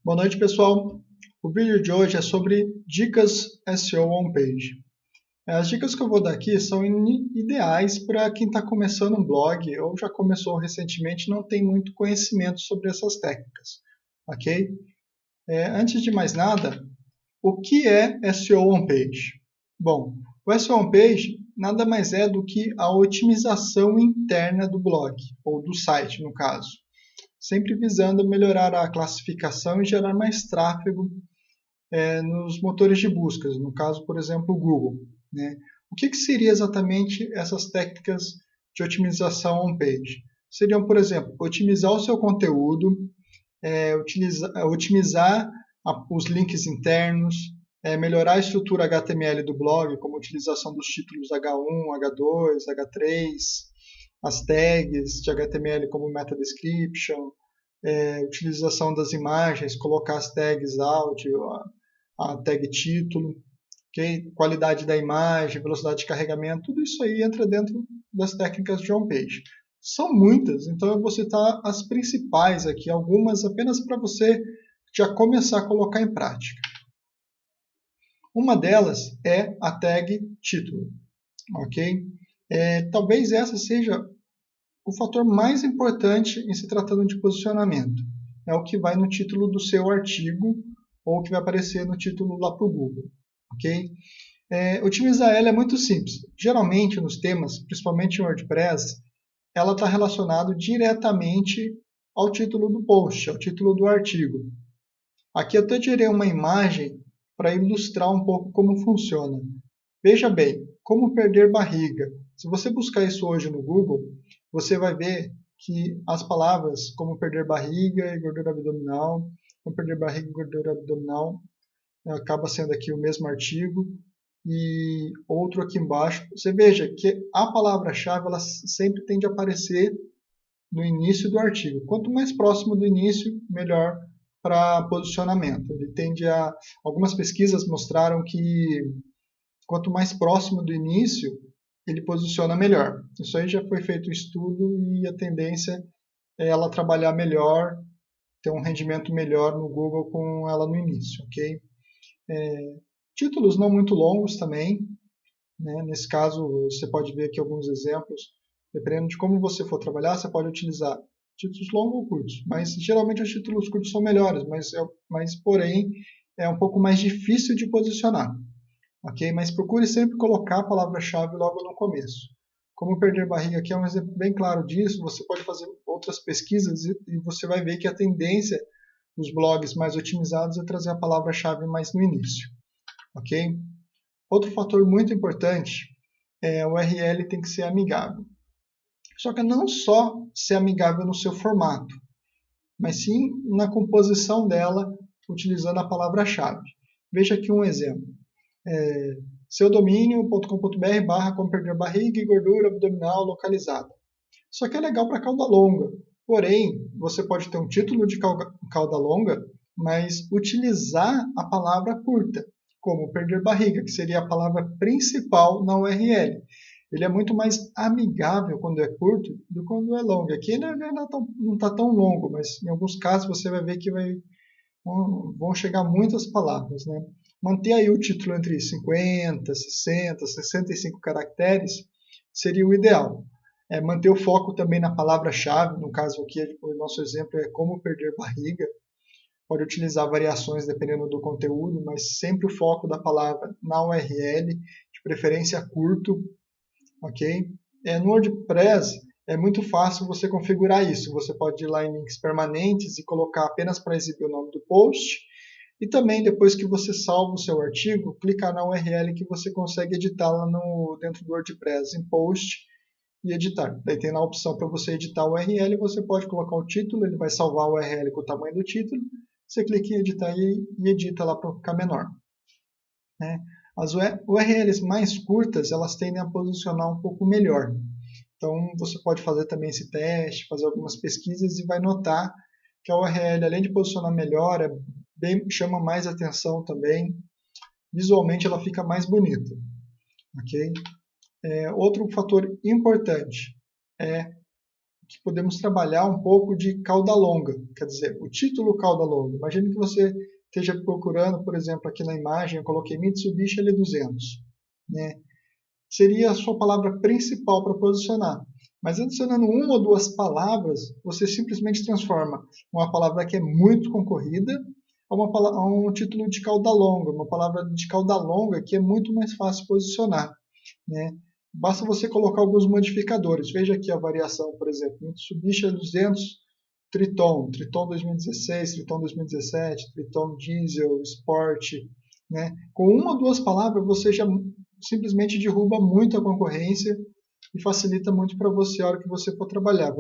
Boa noite, pessoal. O vídeo de hoje é sobre dicas SEO on-page. As dicas que eu vou dar aqui são ideais para quem está começando um blog ou já começou recentemente e não tem muito conhecimento sobre essas técnicas, ok? Antes de mais nada, o que é SEO on-page? Bom, o SEO on-page nada mais é do que a otimização interna do blog, ou do site, no caso, sempre visando melhorar a classificação e gerar mais tráfego nos motores de busca, no caso, por exemplo, o Google. Né? O que seria exatamente essas técnicas de otimização on-page? Seriam, por exemplo, otimizar o seu conteúdo, otimizar os links internos, melhorar a estrutura HTML do blog, como a utilização dos títulos H1, H2, H3, as tags de HTML como meta description, utilização das imagens, colocar as tags áudio, a tag título, okay? Qualidade da imagem, velocidade de carregamento, tudo isso aí entra dentro das técnicas de on-page. São muitas, então eu vou citar as principais aqui, algumas apenas para você já começar a colocar em prática. Uma delas é a tag título, ok? Talvez essa seja o fator mais importante em se tratando de posicionamento. É o que vai no título do seu artigo ou que vai aparecer no título lá para o Google. Ok? Otimizar ela é muito simples. Geralmente nos temas, principalmente em WordPress, ela está relacionada diretamente ao título do post, ao título do artigo. Aqui eu até tirei uma imagem para ilustrar um pouco como funciona. Veja bem, como perder barriga. Se você buscar isso hoje no Google, você vai ver que as palavras como perder barriga e gordura abdominal, como perder barriga e gordura abdominal, acaba sendo aqui o mesmo artigo, e outro aqui embaixo. Você veja que a palavra-chave ela sempre tende a aparecer no início do artigo. Quanto mais próximo do início, melhor para posicionamento. Ele tende a... Algumas pesquisas mostraram que quanto mais próximo do início, ele posiciona melhor. Isso aí já foi feito um estudo e a tendência é ela trabalhar melhor, ter um rendimento melhor no Google com ela no início, ok? Títulos não muito longos também, né? Nesse caso, você pode ver aqui alguns exemplos. Dependendo de como você for trabalhar, você pode utilizar títulos longos ou curtos. Mas geralmente os títulos curtos são melhores, mas porém é um pouco mais difícil de posicionar. Ok? Mas procure sempre colocar a palavra-chave logo no começo. Como perder barriga aqui é um exemplo bem claro disso, você pode fazer outras pesquisas e você vai ver que a tendência dos blogs mais otimizados é trazer a palavra-chave mais no início. Ok? Outro fator muito importante é o URL tem que ser amigável. Só que não só ser amigável no seu formato, mas sim na composição dela utilizando a palavra-chave. Veja aqui um exemplo. Seudomínio.com.br como perder barriga e gordura abdominal localizada. Isso aqui é legal para cauda longa, porém, você pode ter um título de cauda longa, mas utilizar a palavra curta, como perder barriga, que seria a palavra principal na URL. Ele é muito mais amigável quando é curto do que quando é longo. Aqui não está tão longo, mas em alguns casos você vai ver que vão chegar muitas palavras, né? Manter aí o título entre 50, 60, 65 caracteres seria o ideal. Manter o foco também na palavra-chave, no caso aqui, o nosso exemplo é como perder barriga. Pode utilizar variações dependendo do conteúdo, mas sempre o foco da palavra na URL, de preferência curto, ok? No WordPress é muito fácil você configurar isso. Você pode ir lá em links permanentes e colocar apenas para exibir o nome do post. E também, depois que você salva o seu artigo, clicar na URL que você consegue editá-la dentro do WordPress, em post e editar. Daí tem a opção para você editar o URL, você pode colocar o título, ele vai salvar o URL com o tamanho do título, você clica em editar e edita lá para ficar menor. As URLs mais curtas, elas tendem a posicionar um pouco melhor. Então, você pode fazer também esse teste, fazer algumas pesquisas e vai notar que a URL, além de posicionar melhor, chama mais atenção também. Visualmente, ela fica mais bonita. Ok? Outro fator importante é que podemos trabalhar um pouco de cauda longa, quer dizer, o título cauda longa. Imagine que você esteja procurando, por exemplo, aqui na imagem eu coloquei Mitsubishi L200, né? Seria a sua palavra principal para posicionar. Mas adicionando uma ou duas palavras, você simplesmente transforma uma palavra que é muito concorrida a um título de cauda longa, uma palavra de cauda longa que é muito mais fácil posicionar, né? Basta você colocar alguns modificadores. Veja aqui a variação, por exemplo, Mitsubishi L200 Triton, Triton 2016, Triton 2017, Triton Diesel, Sport, né? Com uma ou duas palavras você já simplesmente derruba muito a concorrência e facilita muito para você a hora que você for trabalhar.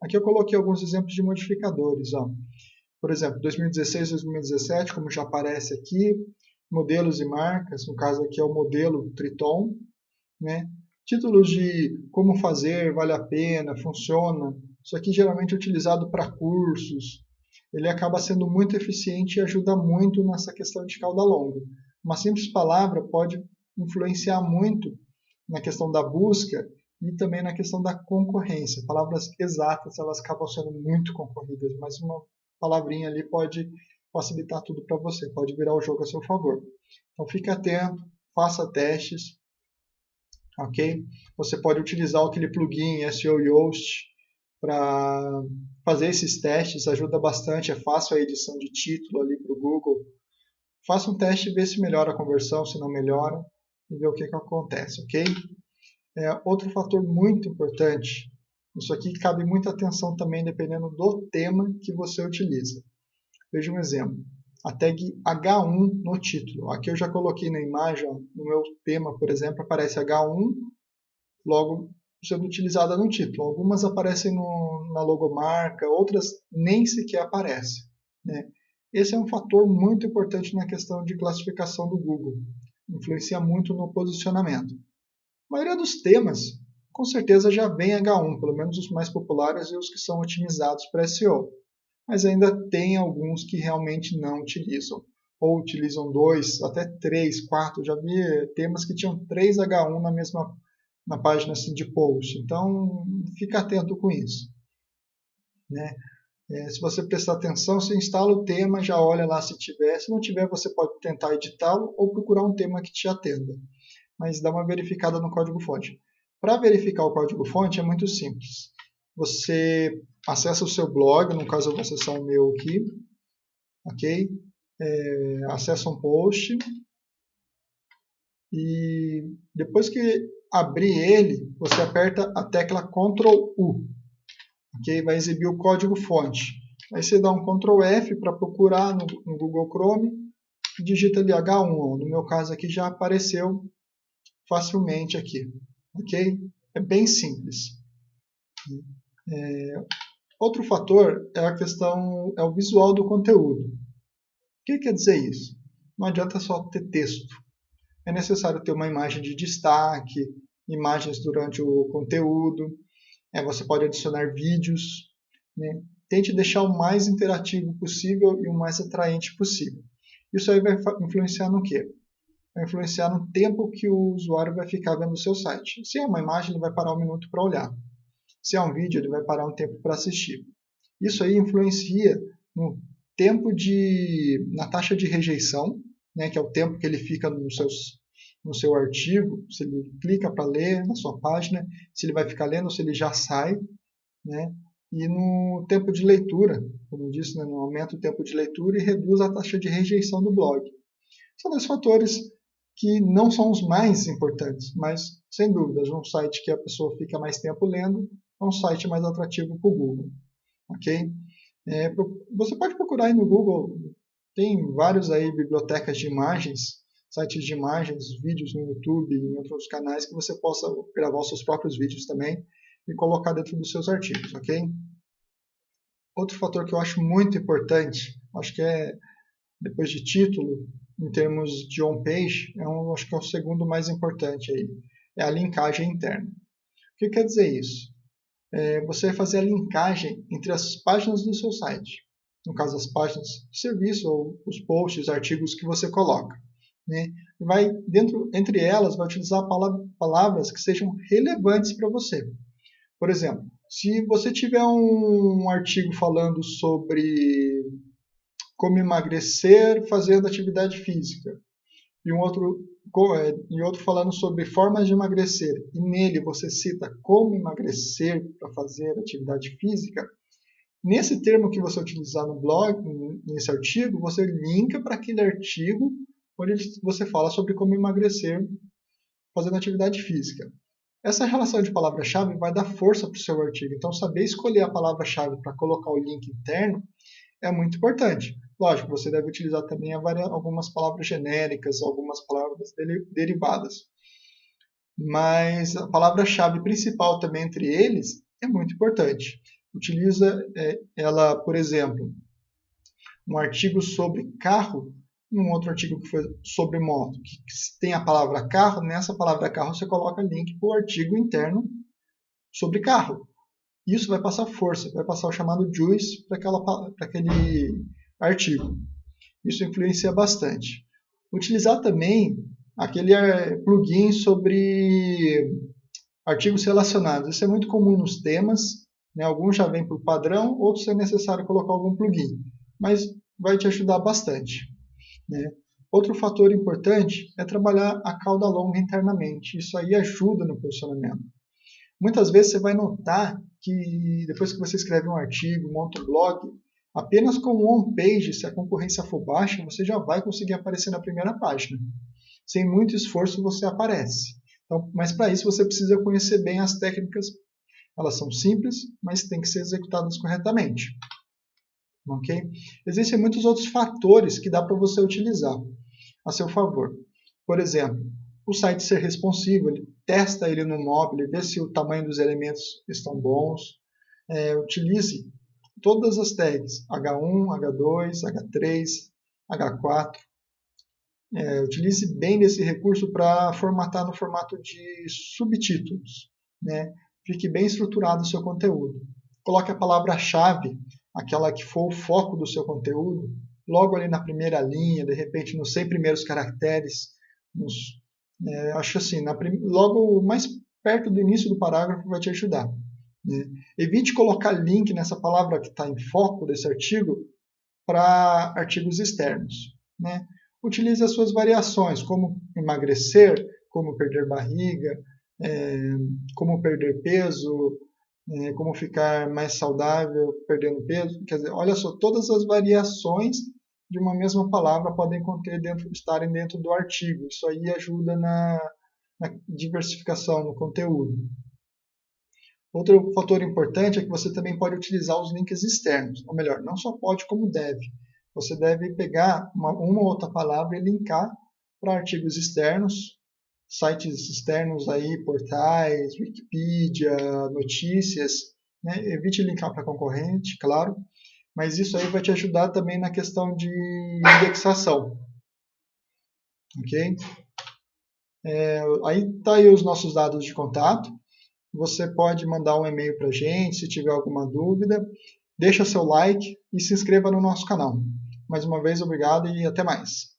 Aqui eu coloquei alguns exemplos de modificadores. Ó. Por exemplo, 2016, 2017, como já aparece aqui, modelos e marcas, no caso aqui é o modelo Triton, né? Títulos de como fazer, vale a pena, funciona. Isso aqui geralmente é utilizado para cursos. Ele acaba sendo muito eficiente e ajuda muito nessa questão de cauda longa. Uma simples palavra pode influenciar muito na questão da busca e também na questão da concorrência. Palavras exatas, elas acabam sendo muito concorridas, mas uma palavrinha ali pode facilitar tudo para você, pode virar o jogo a seu favor. Então fique atento, faça testes, ok? Você pode utilizar aquele plugin SEO Yoast para fazer esses testes, ajuda bastante, é fácil a edição de título ali para o Google. Faça um teste e vê se melhora a conversão, se não melhora, e vê o que acontece, ok? Outro fator muito importante, isso aqui cabe muita atenção também dependendo do tema que você utiliza. Veja um exemplo, a tag H1 no título. Aqui eu já coloquei na imagem, ó, no meu tema, por exemplo, aparece H1, logo sendo utilizada no título. Algumas aparecem na logomarca, outras nem sequer aparecem, né? Esse é um fator muito importante na questão de classificação do Google. Influencia muito no posicionamento. A maioria dos temas, com certeza, já vem H1, pelo menos os mais populares e os que são otimizados para SEO. Mas ainda tem alguns que realmente não utilizam. Ou utilizam 2, até 3, 4. Já vi temas que tinham 3 H1 na página assim, de post. Então, fica atento com isso, né? Se você prestar atenção, você instala o tema, já olha lá se tiver. Se não tiver, você pode tentar editá-lo ou procurar um tema que te atenda. Mas dá uma verificada no código-fonte. Para verificar o código-fonte é muito simples. Você acessa o seu blog, no caso eu vou acessar o meu aqui, ok? Acessa um post e depois que abrir ele, você aperta a tecla Ctrl U, ok? Vai exibir o código-fonte. Aí você dá um Ctrl F para procurar no Google Chrome e digita ali H1. Ó. No meu caso aqui já apareceu facilmente aqui, ok? É bem simples. Outro fator é a questão, é o visual do conteúdo. O que quer dizer isso? Não adianta só ter texto. É necessário ter uma imagem de destaque, imagens durante o conteúdo. Você pode adicionar vídeos, né? Tente deixar o mais interativo possível e o mais atraente possível. Isso aí vai influenciar no quê? Vai influenciar no tempo que o usuário vai ficar vendo o seu site. Se é uma imagem, ele vai parar um minuto para olhar. Se é um vídeo, ele vai parar um tempo para assistir. Isso aí influencia no tempo na taxa de rejeição, né, que é o tempo que ele fica no seu artigo, se ele clica para ler na sua página, se ele vai ficar lendo ou se ele já sai, né, e no tempo de leitura, como eu disse, né, aumenta o tempo de leitura e reduz a taxa de rejeição do blog. São dois fatores que não são os mais importantes, mas, sem dúvidas, um site que a pessoa fica mais tempo lendo é um site mais atrativo para o Google. Ok? Você pode procurar aí no Google, tem vários aí bibliotecas de imagens, sites de imagens, vídeos no YouTube e em outros canais que você possa gravar os seus próprios vídeos também e colocar dentro dos seus artigos, ok? Outro fator que eu acho muito importante, acho que depois de título, em termos de on-page, acho que é o segundo mais importante aí, é a linkagem interna. O que quer dizer isso? Você vai fazer a linkagem entre as páginas do seu site. No caso, as páginas de serviço ou os posts, os artigos que você coloca. Né? Entre elas, vai utilizar palavras que sejam relevantes para você. Por exemplo, se você tiver um artigo falando sobre como emagrecer fazendo atividade física, e outro falando sobre formas de emagrecer, e nele você cita como emagrecer para fazer atividade física, nesse termo que você utilizar no blog, nesse artigo, você linka para aquele artigo onde você fala sobre como emagrecer fazendo atividade física. Essa relação de palavra-chave vai dar força para o seu artigo, então saber escolher a palavra-chave para colocar o link interno é muito importante. Lógico, você deve utilizar também algumas palavras genéricas, algumas palavras derivadas. Mas a palavra-chave principal também entre eles é muito importante. Utiliza ela, por exemplo, um artigo sobre carro, um outro artigo que foi sobre moto, que tem a palavra carro, nessa palavra carro você coloca link para o artigo interno sobre carro. Isso vai passar força, vai passar o chamado juice para aquele artigo. Isso influencia bastante. Utilizar também aquele plugin sobre artigos relacionados. Isso é muito comum nos temas, né? Alguns já vêm por padrão, outros é necessário colocar algum plugin, mas vai te ajudar bastante, né? Outro fator importante é trabalhar a cauda longa internamente. Isso aí ajuda no posicionamento. Muitas vezes você vai notar que depois que você escreve um artigo, monta um blog, apenas com um on-page, se a concorrência for baixa, você já vai conseguir aparecer na primeira página. Sem muito esforço você aparece. Então, mas para isso você precisa conhecer bem as técnicas. Elas são simples, mas têm que ser executadas corretamente. Okay? Existem muitos outros fatores que dá para você utilizar a seu favor. Por exemplo, o site ser responsivo, ele testa ele no mobile, vê se o tamanho dos elementos estão bons. Utilize todas as tags H1, H2, H3, H4. Utilize bem desse recurso para formatar no formato de subtítulos, né? Fique bem estruturado o seu conteúdo. Coloque a palavra-chave, aquela que for o foco do seu conteúdo, logo ali na primeira linha, de repente nos 100 primeiros caracteres, acho assim, logo mais perto do início do parágrafo vai te ajudar, né? Evite colocar link nessa palavra que está em foco desse artigo para artigos externos, né? Utilize as suas variações, como emagrecer, como perder barriga, como perder peso, como ficar mais saudável perdendo peso. Quer dizer, olha só, todas as variações de uma mesma palavra podem estarem dentro do artigo. Isso aí ajuda na diversificação no conteúdo. Outro fator importante é que você também pode utilizar os links externos. Ou melhor, não só pode, como deve. Você deve pegar uma ou outra palavra e linkar para artigos externos, sites externos aí, portais, Wikipedia, notícias, né? Evite linkar para concorrente, claro, mas isso aí vai te ajudar também na questão de indexação, ok? Aí tá aí os nossos dados de contato. Você pode mandar um e-mail para a gente se tiver alguma dúvida. Deixa seu like e se inscreva no nosso canal. Mais uma vez, obrigado e até mais.